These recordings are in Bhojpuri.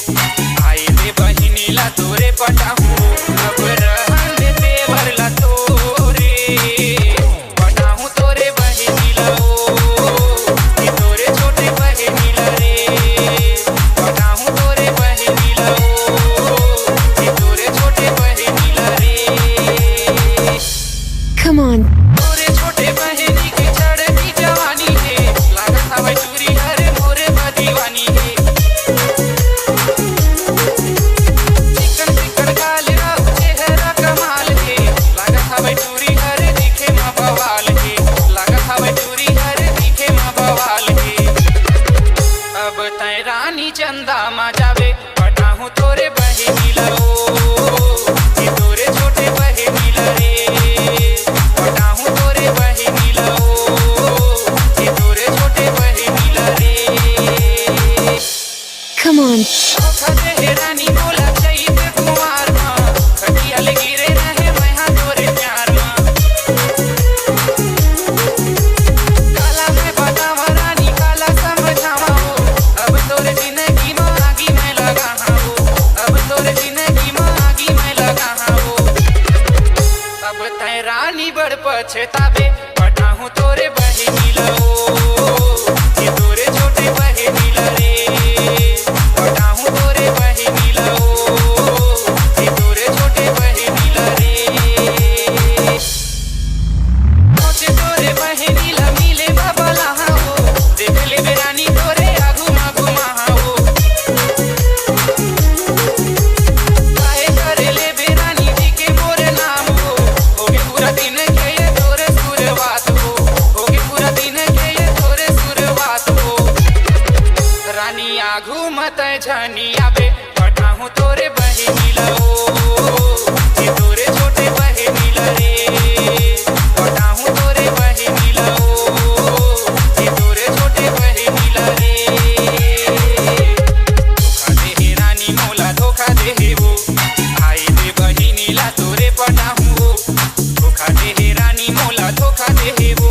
आई दे बहिनीला तोरे पटाहूँ अब रहन दे देवरला तोरे पटाहूँ तोरे बहिनीला ये तोरे छोटे बहिनीला रे पटाहूँ तोरे बहिनीला ये तोरे छोटे बहिनीला रे। Come on. तोरे छोटे बहिनी की चढ़ती जवानी है लागत हवा चूरी हरे मोरे बदीवानी है चिकन चिकन गाल राव चेहरा कमाल है लागत हवा चूरी हरे दिखे माँ बवाल है लागत हवा चूरी हरे दिखे माँ बवाल है। अब तय रानी चंदा मा जावे पटाहूँ तोरे बहिनीला ये तोरे छोटे बहिनीला रे पटाहूँ तोरे बहिनीला ये तोरे छोटे बहिनीला रे। Come on. धोखा दे रानी बोला चैत कुमार माँ खटियाल गिरे रहे मैं हाँ तोरे प्यार माँ काला मैं बतावा रानी काला समझावा हो अब तोरे जिंदगी में आगी मैं लगा हो अब तोरे जिंदगी में आगी मैं लगा हो। अब तय रानी बड़ पछतावे पटाहूँ तोरे बहिनीला ये तोरे छोटे बहिनीला रे पटाहूँ तोरे बहिनीला ये तोरे छोटे बहिनीला रे। सोचे तोरे बहिनीला मिले बाबला हो देख ले बेरानी तोरे आगू मागू हो काहे करे ले बेरानी जी के मोरे नाम होगे पूरा दिन के ये तोरे शुरुआत होगे पूरा दिन के ये तोरे शुरुआत रानी आगू मत झनी आवे पटाहूँ तोरे बहिनीला ये तोरे छोटे बहिनीला रे पटाहूँ तोरे बहिनीला ये तोरे छोटे बहिनीला रे। धोखा दे रानी मोला धोखा दे वो आई दे बहिनीला तोरे पटाहूँ धोखा दे रानी मोला धोखा दे वो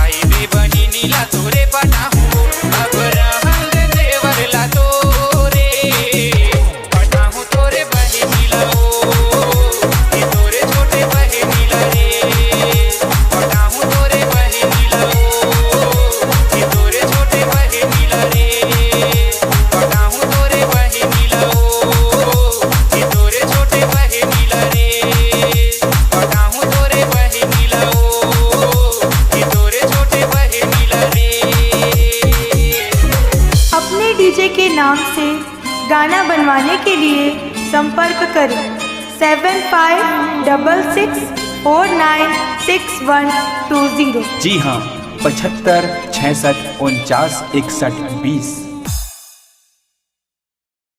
आई दे बहिनीला तोरे पटाहूँ अब रहन दे देवरला तोरे पटाहूँ तोरे बहिनीला ये तोरे छोटे बहिनीला रे पटाहूँ तोरे बहिनीला ये तोरे छोटे बहिनीला रे पटाहूँ तोरे बहिनीला ये तोरे छोटे बहिनीला रे पटाहूँ तोरे बहिनीला ये तोरे छोटे बहिनीला रे। अपने डीजे के नाम से गाना बनवाने के लिए संपर्क करें 7566496120। जी हाँ, 75 66 49 61 20।